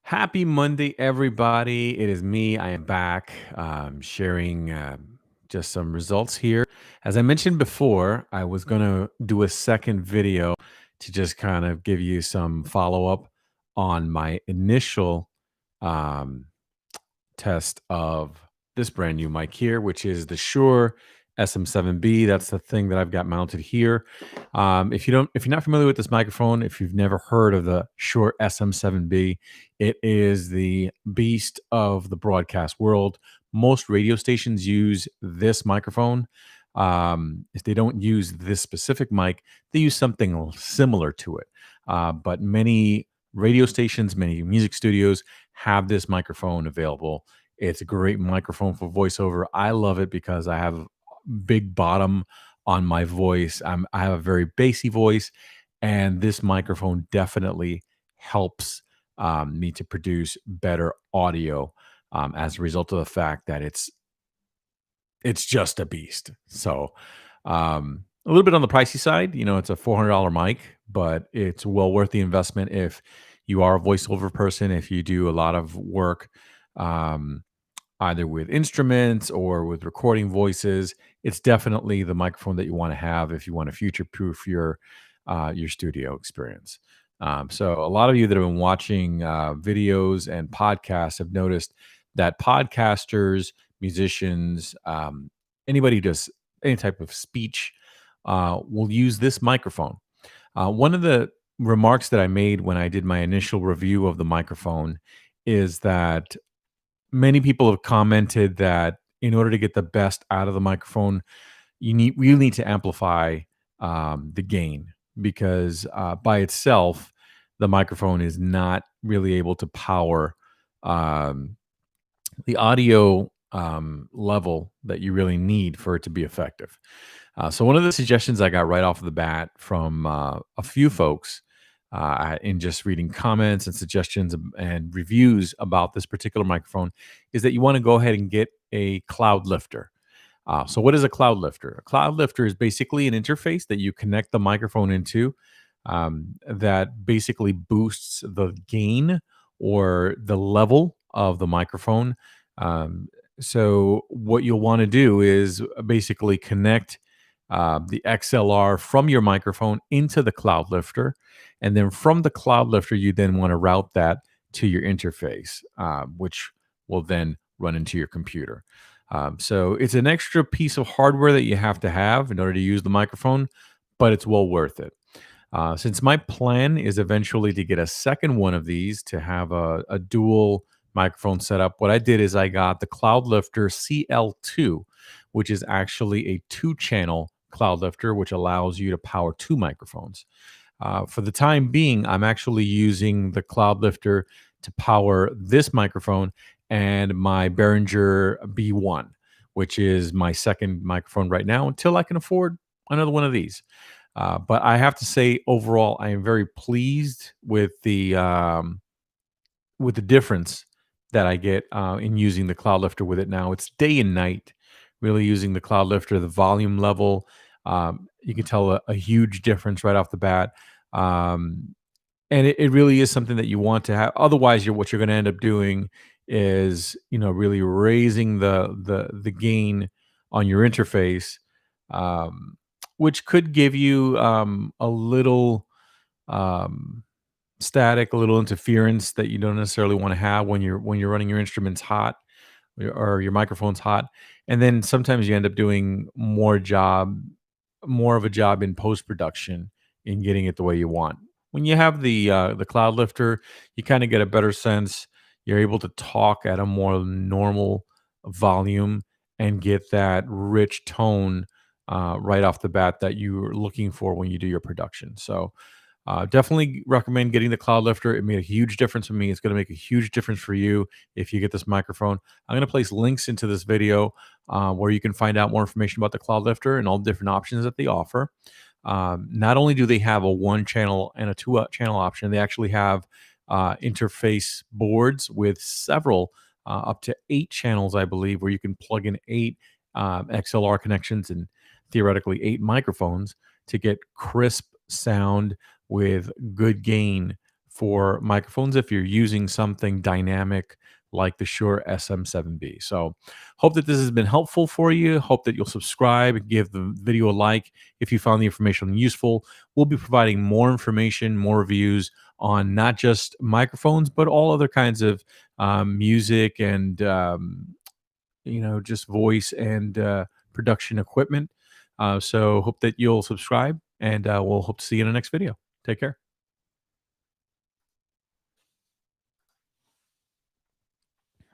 Happy Monday, everybody. It is me. I am back sharing just some results here. As I mentioned before, I was going to do a second video to just kind of give you some follow up on my initial um, test of this brand new mic here, which is the Shure SM7B. That's the thing that I've got mounted here. If you're not familiar with this microphone, if you've never heard of the Shure SM7B, it is the beast of the broadcast world. Most radio stations use this microphone. If they don't use this specific mic, they use something similar to it. But many radio stations, many music studios have this microphone available. It's a great microphone for voiceover. I love it because I have big bottom on my voice. I have a very bassy voice, and this microphone definitely helps me to produce better audio as a result of the fact that it's just a beast. So, a little bit on the pricey side. It's a $400 mic, but it's well worth the investment if you are a voiceover person, if you do a lot of work, um, either with instruments or with recording voices. It's definitely the microphone that you want to have if you want to future proof your studio experience. So a lot of you that have been watching videos and podcasts have noticed that podcasters, musicians, anybody who does any type of speech will use this microphone. One of the remarks that I made when I did my initial review of the microphone is that many people have commented that in order to get the best out of the microphone, you need to amplify the gain because by itself, the microphone is not really able to power um, the audio level that you really need for it to be effective. So one of the suggestions I got right off the bat from a few folks in just reading comments and suggestions and reviews about this particular microphone is that you want to go ahead and get a Cloudlifter. So what is a Cloudlifter? A Cloudlifter is basically an interface that you connect the microphone into that basically boosts the gain or the level of the microphone. So what you'll want to do is basically connect the XLR from your microphone into the Cloudlifter, and then from the Cloudlifter, you then want to route that to your interface, which will then run into your computer. So it's an extra piece of hardware that you have to have in order to use the microphone, but it's well worth it. Since my plan is eventually to get a second one of these to have a dual microphone setup, what I did is I got the Cloudlifter CL2, which is actually a two-channel Cloudlifter, which allows you to power two microphones. For the time being, I'm actually using the Cloudlifter to power this microphone and my Behringer B1, which is my second microphone right now until I can afford another one of these. But I have to say, overall, I am very pleased with the difference that I get in using the Cloudlifter with it now. It's day and night, really using the Cloudlifter, the volume level. You can tell a huge difference right off the bat. Um, and it really is something that you want to have. Otherwise, what you're going to end up doing is, really raising the gain on your interface, um, which could give you a little um, static, a little interference that you don't necessarily want to have when you're running your instruments hot or your microphone's hot. And then sometimes you end up doing more of a job in post production in getting it the way you want. When you have the Cloudlifter, you kind of get a better sense. You're able to talk at a more normal volume and get that rich tone right off the bat that you're looking for when you do your production. So definitely recommend getting the Cloudlifter. It made a huge difference for me. It's going to make a huge difference for you if you get this microphone. I'm going to place links into this video where you can find out more information about the Cloudlifter and all the different options that they offer. Not only do they have a one channel and a two channel option, they actually have interface boards with several, up to 8 channels, I believe, where you can plug in 8 XLR connections and theoretically 8 microphones to get crisp sound with good gain for microphones if you're using something dynamic like the Shure SM7B. So, hope that this has been helpful for you. Hope that you'll subscribe and give the video a like if you found the information useful. We'll be providing more information, more reviews on not just microphones, but all other kinds of music and just voice and production equipment. So hope that you'll subscribe, and we'll hope to see you in the next video. Take care.